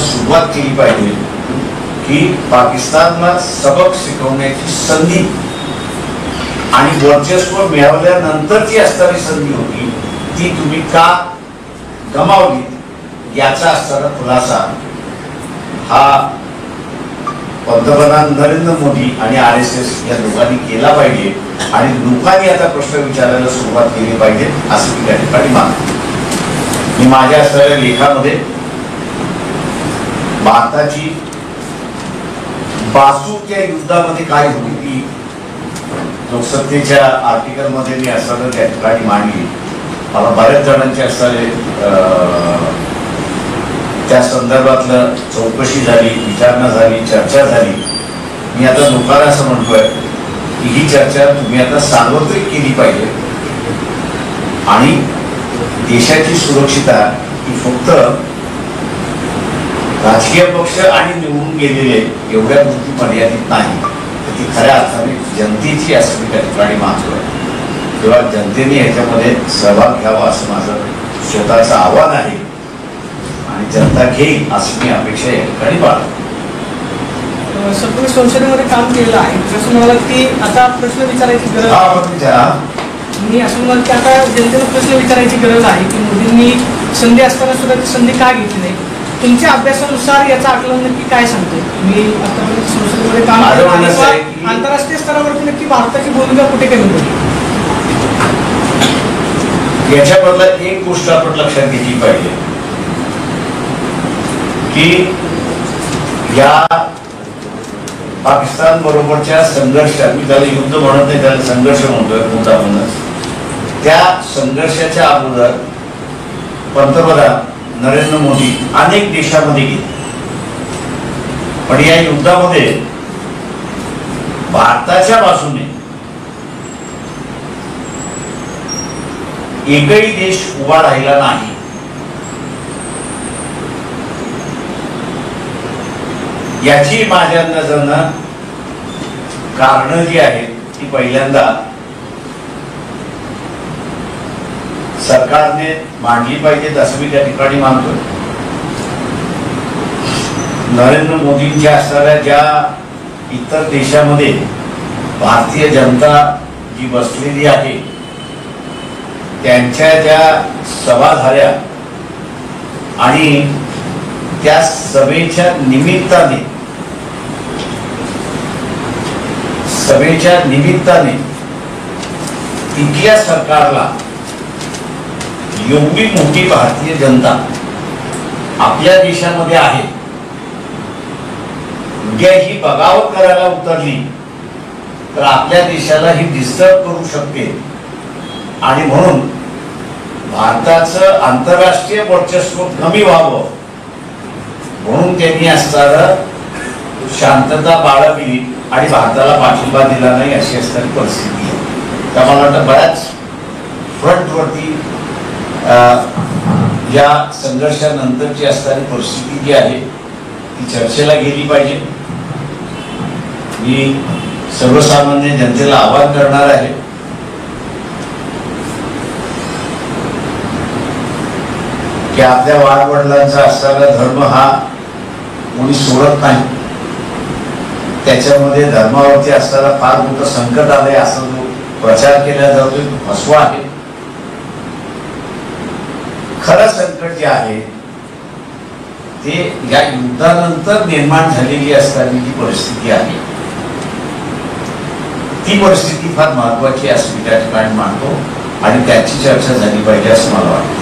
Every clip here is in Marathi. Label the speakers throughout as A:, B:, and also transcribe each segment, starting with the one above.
A: सुरुवात केली पाहिजे की पाकिस्तानला सबक शिकवण्याची संधी आणि वर्चस्व मिळवल्यानंतरची असणारी संधी होती ती तुम्ही का गमावली याचा असणारा खुलासा हा पंतप्रधान नरेंद्र मोदी आणि RSS या लोकांनी केला पाहिजे आणि लोकांनी आता प्रश्न विचारायला सुरुवात केली पाहिजे असं मी त्या ठिकाणी मानतो. मी माझ्या असणाऱ्या लेखामध्ये भारताची बासूच्या युद्धामध्ये काय होती ती लोकसत्तेच्या आर्टिकलमध्ये मी असताना त्या ठिकाणी मांडली. मला बऱ्याच जणांचे असणारे त्या संदर्भातलं चौकशी झाली, विचारणा झाली, चर्चा झाली. मी आता लोकांना असं म्हणतोय की ही चर्चा तुम्ही आता सार्वत्रिक केली पाहिजे आणि देशाची सुरक्षितता ही फक्त राजकीय पक्ष आणि निवडून गेलेले एवढ्या गोष्टी मर्यादित नाही, तर ती खऱ्या अर्थाने जनतेची असं मी त्या ठिकाणी मानतोय. तेव्हा जनतेने ह्याच्यामध्ये सहभाग घ्यावा असं माझं स्वतःचं आव्हान आहे आणि जनता घेईल अशी मी अपेक्षा या ठिकाणी बाळगतो.
B: तुम्ही संसदेमध्ये काम केलेलं आहे, जसं म्हणाल की आता प्रश्न विचारायची गरज मी असं म्हणाल की आता जनतेला प्रश्न विचारायची गरज आहे की मोदींनी संधी असताना सुद्धा ती संधी का घेतली नाही. तुमच्या अभ्यासानुसार याचा आकलन नक्की काय सांगतो. मी आतापर्यंत संसदेमध्ये काम केलं, आंतरराष्ट्रीय स्तरावरती नक्की भारताची भूमिका कुठे कमी होती.
A: याच्याबद्दल एक गोष्ट आपण लक्षात घेतली पाहिजे की या पाकिस्तान बरोबरच्या संघर्षात, मी त्याला युद्ध म्हणत नाही, त्याला संघर्ष म्हणतोय मोठा म्हणून, त्या संघर्षाच्या अगोदर पंतप्रधान नरेंद्र मोदी अनेक देशामध्ये गेले, पण या युद्धामध्ये भारताच्या बाजूने एकही देश उभा राहिला नाही. याची माझ्या नजरनं कारणं जी आहेत ती पहिल्यांदा सरकारने मांडली पाहिजेत असं मी त्या ठिकाणी मानतो. नरेंद्र मोदींच्या असणाऱ्या ज्या इतर देशामध्ये भारतीय जनता जी बसलेली आहे त्यांच्या ज्या सभा झाल्या आणि त्या सभेच्या निमित्ताने तिथल्या सरकारला एवढी मोठी भारतीय जनता आपल्या देशामध्ये आहे, उद्या ही बगावत करायला उतरली तर आपल्या देशाला ही डिस्टर्ब करू शकते आणि म्हणून भारताचं आंतरराष्ट्रीय वर्चस्व कमी व्हावं म्हणून त्यांनी असणारं शांतता बाळगली आणि भारताला पाठिंबा दिला नाही अशी असणारी परिस्थिती आहे. त्या मला वाटतं बऱ्याच फ्रंटवरती या संघर्षानंतरची असणारी परिस्थिती जी आहे ती चर्चेला गेली पाहिजे. मी सर्वसामान्य जनतेला आवाहन करणार आहे की आपल्या वाडवडिलांचा असणारा धर्म हा कोणी सोडत नाही. त्याच्यामध्ये धर्मावरती असणारा फार मोठं संकट आलंय असा जो प्रचार केला जातोय तो फसवा आहे. खरं संकट जे आहे ते या युद्धानंतर निर्माण झालेली असणारी जी परिस्थिती आहे ती परिस्थिती फार महत्वाची असं मी त्या ठिकाणी मानतो आणि त्याची चर्चा झाली पाहिजे असं मला वाटतं.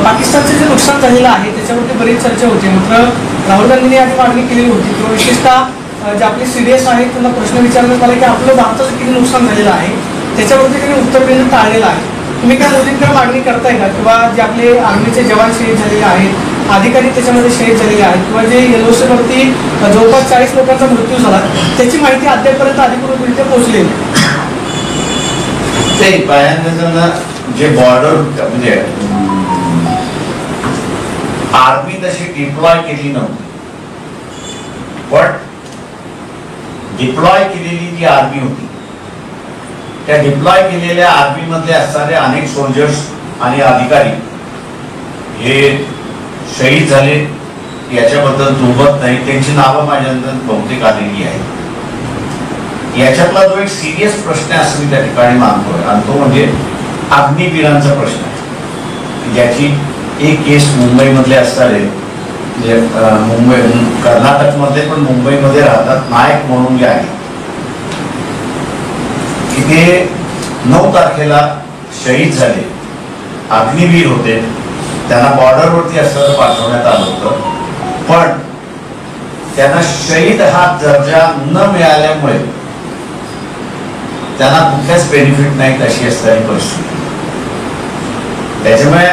B: पाकिस्तानचं जे नुकसान झालेलं आहे त्याच्यावरती बरीच चर्चा होती. मात्र राहुल गांधींनी आधी मागणी केलेली होती किंवा विशेषतः जे आपले CDS आहेत त्यांना प्रश्न विचारण्यात आला की आपलं भारताचं किती नुकसान झालेलं आहे त्याच्यावरती त्यांनी उत्तर देणं टाळलेलं आहे. तुम्ही काय मोदींकडे मागणी करताय का किंवा जे आपले आर्मीचे जवान शहीद झालेले आहेत, अधिकारी त्याच्यामध्ये शहीद झालेले आहेत किंवा जे LOC वरती जवळपास 40 लोकांचा मृत्यू झाला त्याची माहिती अद्यापर्यंत अधिकृतरित्या पोहोचलेली
A: ते पहिल्यांदा जे बॉर्डर म्हणजे आर्मी तशी डिप्लॉय केली नव्हती, पण डिप्लॉय केलेली जी आर्मी होती त्या डिप्लॉय केलेल्या आर्मी मधले असणारे अनेक सोल्जर्स आणि अधिकारी हे शहीद झाले याच्याबद्दल दुमत नाही, त्यांची नावं माझ्यानंतर बहुतेक आलेली आहेत. याच्यातला जो एक सिरियस प्रश्न आहे असं मी त्या ठिकाणी मानतोय, आणि तो म्हणजे अग्निवीरांचा प्रश्न आहे, ज्याची एक केस मुंबईमधले असणारे म्हणजे मुंबई कर्नाटकमध्ये पण मुंबईमध्ये राहतात नायक म्हणून जे आहे की ते 9 तारखेला शहीद झाले, अग्निवीर होते, त्यांना बॉर्डरवरती असं पाठवण्यात आलं होतं, पण त्यांना शहीद हा दर्जा न मिळाल्यामुळे त्यांना कुठल्याच बेनिफिट नाहीत अशी असणारी परिस्थिती. त्याच्यामुळे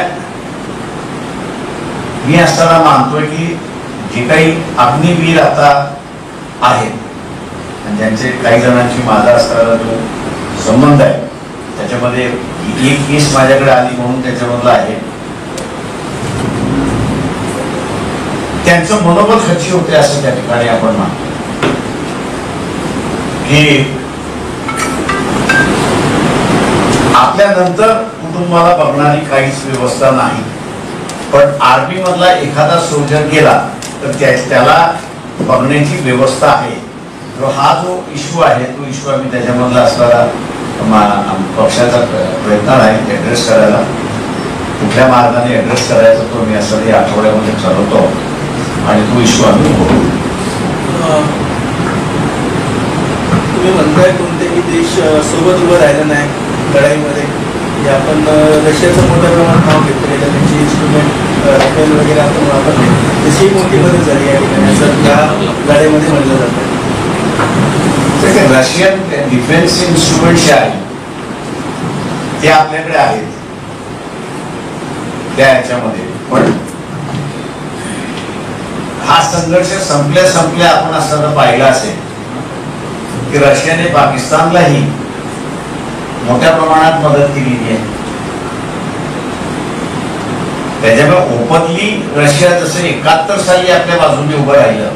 A: मी असताना मानतोय की जे काही अग्निवीर आता आहेत आणि ज्यांचे काही जणांची माझा असणारा जो संबंध आहे त्याच्यामध्ये एक केस माझ्याकडे आली म्हणून त्याच्यामधलं आहे, त्यांचं मनोबल खच्ची होते असं त्या ठिकाणी आपण मानतो की आपल्यानंतर कुटुंबाला बघणारी काहीच व्यवस्था नाही, पण आर्मी मधला एखादा सोल्जर गेला तर त्याला बघण्याची व्यवस्था आहे. हा जो इश्यू आहे तो इश्यू आम्ही त्याच्यामधला असणारा पक्षाचा प्रयत्न आहे ऍड्रेस करायला, कुठल्या मार्गाने ऍड्रेस करायचा तो मी असं या आठवड्यामध्ये ठरवतो आणि तो इश्यू आम्ही बघू.
C: तुम्ही म्हणताय कोणतेही देश सोबत उभं राहिलं नाही लढाईमध्ये, जे आपण रशियाचं मोठ्या प्रमाणात नाव घेतलं, त्यांची इन्स्ट्रुमेंट राफेल वगैरे आपण वापरले, तशी मोठी मदत झाली या ठिकाणी असं या लढाईमध्ये म्हणलं जातं.
A: रशियन डिफेन्स इन्स्ट्रुमेंट जे आहे ते आपल्याकडे आहेत त्या ह्याच्यामध्ये, पण हा संघर्ष संपल्या आपण असताना पाहिला असेल की रशियाने पाकिस्तानलाही मोठ्या प्रमाणात मदत केलेली आहे. त्याच्यामुळे ओपनली रशिया जसं 71 साली आपल्या बाजूने उभं राहिलं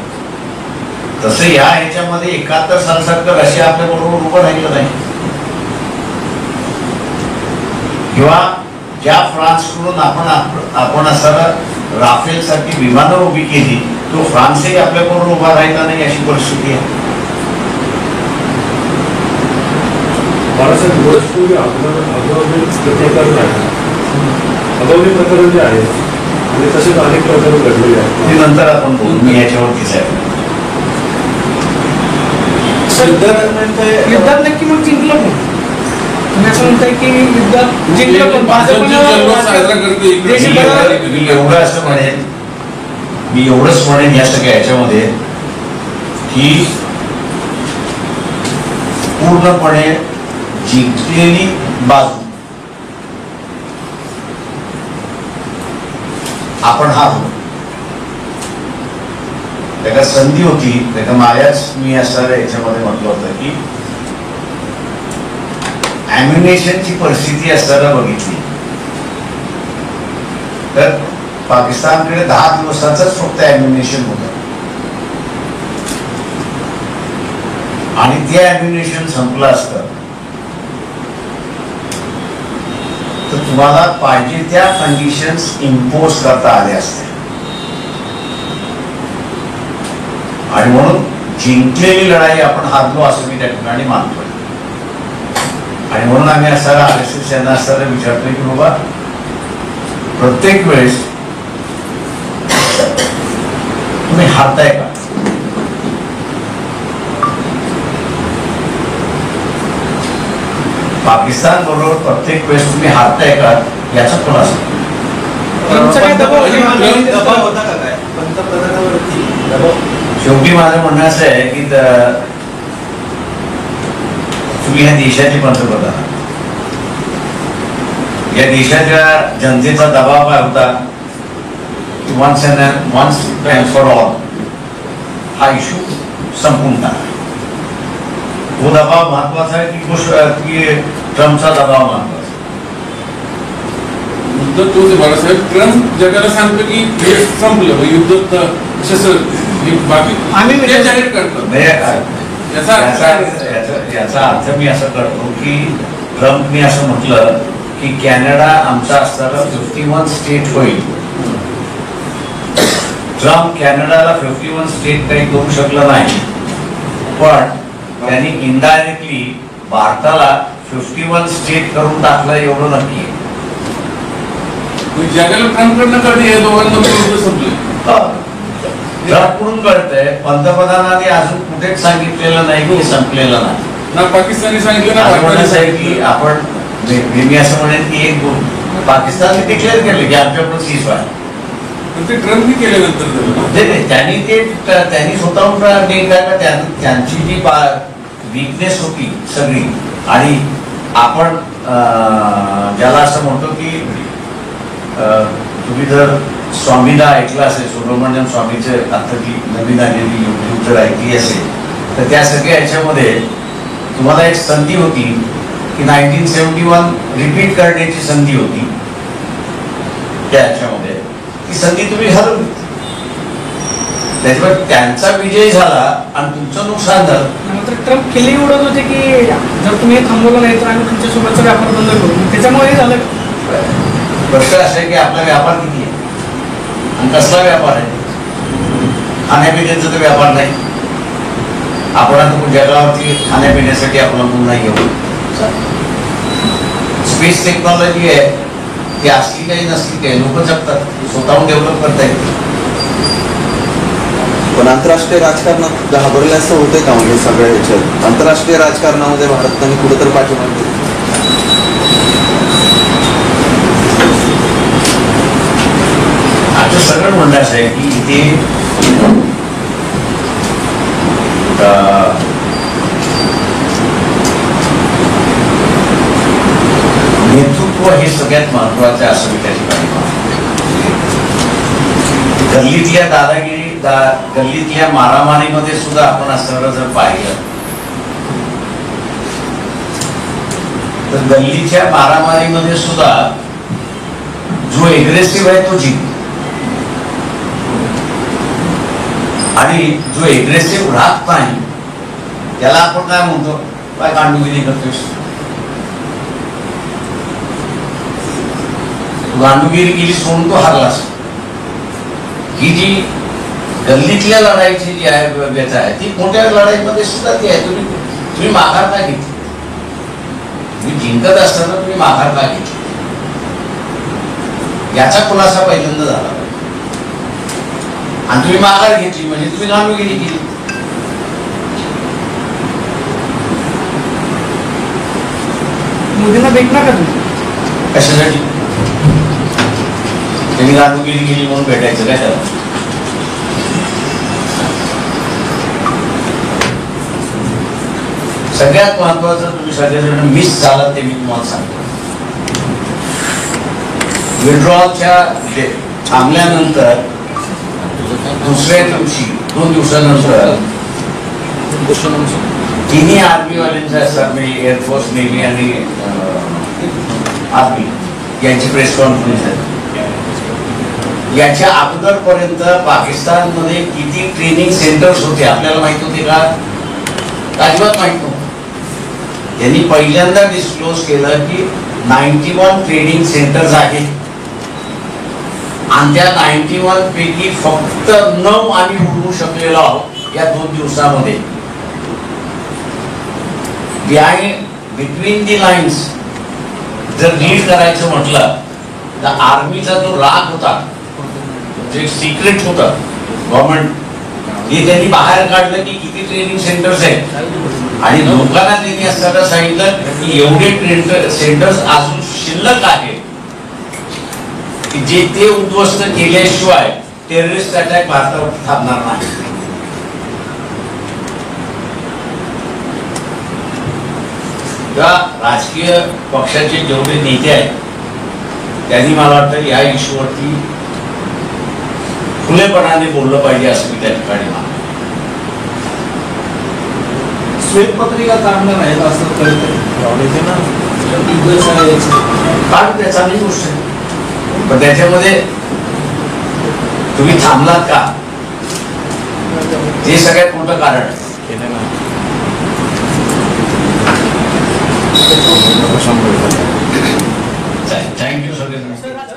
A: तसं या ह्याच्यामध्ये 71 सालसारखं रशिया आपल्या बरोबर उभं राहिलं नाही, किंवा ज्या फ्रान्सकडून आपण असं राफेल सारखी विमानं उभी केली तो फ्रान्सही आपल्या बरोबर उभा राहिला नाही अशी परिस्थिती आहे.
D: बाळासाहेब गोरखपूर अगवली प्रकरण जे आहे आणि तसेच अनेक प्रकरण घडलेले आहेत
A: ते नंतर आपण बोलू, मी याच्यावरतीच आहे.
B: युद्धात नक्की मग जिंकलं पण तुम्ही असं म्हणताय की युद्धात जिंकलं पण
A: मी एवढं असं म्हणेन, मी एवढंच म्हणेन या सगळ्या ह्याच्यामध्ये की पूर्णपणे जिंकलेली बाजू आपण हारलो. त्याला संधी होती, त्याला माझ्याच मी असं याच्यामध्ये म्हटलं होतं की ॲम्युनेशनची परिस्थिती असताना बघितली तर पाकिस्तानकडे 10 दिवसाचंच फक्त ॲम्युनेशन होतं आणि ते ॲम्युनेशन संपलं असतं तर तुम्हाला पाहिजे त्या कंडिशन्स इम्पोज करता आल्या असत्या. आणि म्हणून जिंकलेली लढाई आपण हारलो असं मी त्या ठिकाणी मानतोय. आणि म्हणून आम्ही असायला RSS यांना असायला विचारतोय की बाबा प्रत्येक वेळेस तुम्ही हारताय का? पाकिस्तान बरोबर प्रत्येक वेळेस तुम्ही हारताय का याचा खुलासा.
C: दबाव होता का काय पंतप्रधानावरती दबाव?
A: शेवटी माझं म्हणणं असं आहे की तुम्ही ह्या देशाचे पंतप्रधान, या देशाच्या जनतेचा दबाव काय होता, वन्स अँड फॉर ऑल हा इश्यू संपून टाका. तो दबाव महत्वाचा आहे की ट्रम्पचा दबाव महत्वाचा?
D: युद्ध तोच बाळासाहेब. ट्रम्प जगाला सांगतो की हे संपलं युद्ध, बाकी आम्ही जाहीर करतो.
A: याचा अर्थ मी असं करतो की ट्रम्पनी असं म्हटलं की कॅनडा आमचा असताना 51 स्टेट होईल. ट्रम्प कॅनडाला 51 स्टेट काही करू शकला नाही, पण त्यांनी इनडायरेक्टली भारताला 51 स्टेट करून टाकलं एवढं नक्की आहे.
D: जगाला ट्रम्पकडनं कळते हे दोघांना विरुद्ध संपले.
A: ट्रम्पकडून कळतंय, पंतप्रधानांनी अजून कुठेच सांगितलेलं नाही की संपलेलं नाही.
D: ना पाकिस्तानने सांगितलं ना
A: भारताने सांगितलं की आपण मी असं म्हणेन की एक पाकिस्तानने डिक्लेअर केलं की आमच्याकडून सीज व्हाय.
D: ते ट्रम्पने केल्यानंतर
A: त्यांनी स्वतःहून त्यांची जी वीकनेस होती सगळी, आणि आपण ज्याला असं म्हणतो की तुम्ही जर स्वामीला ऐकलं असेल, सुब्रमण्यम स्वामीचे आता ती नवीन आलेली यूट्यूब जर ऐकली असेल तर त्या सगळ्या ह्याच्यामध्ये तुम्हाला एक संधी होती की 1971 रिपीट करण्याची संधी होती. त्या ह्याच्यामध्ये ती संधी तुम्ही हरवली. त्याच्यामुळे त्यांचा विजय झाला आणि तुमचं नुकसान झालं.
B: मात्र ट्रम्प खिल्ली उडत होते की जर तुम्ही थांबवलं नाही तर आम्ही तुमच्या सोबतचा व्यापार बंद करू. त्याच्यामुळे हे झालं.
A: प्रश्न असा आहे की आपला व्यापार किती आहे आणि कसला व्यापार आहे? खाण्यापिण्याचा तर व्यापार नाही. आपण आता जगावरती खाण्यापिण्यासाठी आपण नाही घेऊ. स्पेस टेक्नॉलॉजी आहे ती असली काही नसली काही लोक जगतात, स्वतःहून डेव्हलप करता येते.
E: पण आंतरराष्ट्रीय राजकारणात घाबरल्याचं होतंय का? म्हणजे सगळ्या ह्याच्यात आंतरराष्ट्रीय राजकारणामध्ये भारताने कुठेतरी पाठीमागे
A: आता सगळं म्हणणं असं आहे की इथे नेतृत्व हे सगळ्यात महत्वाचं आहे असं मी त्या ठिकाणी गल्लीतल्या दादागिरी गल्लीतल्या मारामारीमध्ये सुद्धा आपण असं जर पाहिलं तर गल्लीच्या मारामारीमध्ये सुद्धा जो एग्रेसिव्ह आहे तो जिंकतो आणि जो एग्रेसिव्ह राहत नाही त्याला आपण काय म्हणतो, काय गांडुगिरी करतोस, गांडुगिरी केली सोडून तो हरलास. ही जी गल्लीतल्या लढाईची जी आहे व्यथा आहे ती मोठ्या लढाईमध्ये सुद्धा ती आहे. तुम्ही माघार का घेतली? तुम्ही जिंकत असताना तुम्ही माघार का घेतली याचा खुलासा पहिल्यांदा झाला आणि तुम्ही माघार घेतली म्हणजे तुम्ही गांडुगिरी केली.
B: मोदींना भेटणार का तुम्ही?
A: कशासाठी? त्यांनी गांडुगिरी केली म्हणून भेटायचं काय त्याला? सगळ्यात महत्वाचं तुम्ही सगळेजण मिस झालं ते मी तुम्हाला सांगतो. विड्रॉलच्या थांबल्यानंतर दुसऱ्या दिवशी 2 दिवसानंतर तिन्ही आर्मी वाल्यांचे असतात म्हणजे एअरफोर्स, नेव्ही आणि आर्मी यांची प्रेस कॉन्फरन्स आहे. याच्या अगोदरपर्यंत पाकिस्तानमध्ये किती ट्रेनिंग सेंटर्स होते आपल्याला माहित होते का? अजिबात माहित नव्हतं. त्यांनी पहिल्यांदा डिस्क्लोज केलं की 91 ट्रेनिंग सेंटर्स आहेत आणि त्या 91 पैकी फक्त 9 आम्ही उडवू शकलेलो आहोत या 2 दिवसामध्ये. बिटवीन दी लाईन्स जर रीड करायचं म्हटलं तर आर्मीचा जो राग होता, जे सिक्रेट होतं गव्हर्नमेंट, हे त्यांनी बाहेर काढलं की किती ट्रेनिंग सेंटर्स आहेत आणि लोकांना त्यांनी असताना सांगितलं की एवढे सेंटर्स अजून शिल्लक आहेत की जे ते उद्ध्वस्त केल्याशिवाय टेररिस्ट अटॅक भारतावर थांबणार नाही. राजकीय पक्षाचे जेवढे नेते आहेत त्यांनी मला वाटतं या इश्यूवरती खुलेपणाने बोललं पाहिजे असं मी त्या ठिकाणी मानतो.
C: श्वेतपत्रिका काढणार आहेत असं कळतं
A: कारण त्या चांगली गोष्ट आहे, पण त्याच्यामध्ये तुम्ही थांबलात का हे सगळ्यात मोठं कारण आहे. थँक्यू सगळे.
B: सर,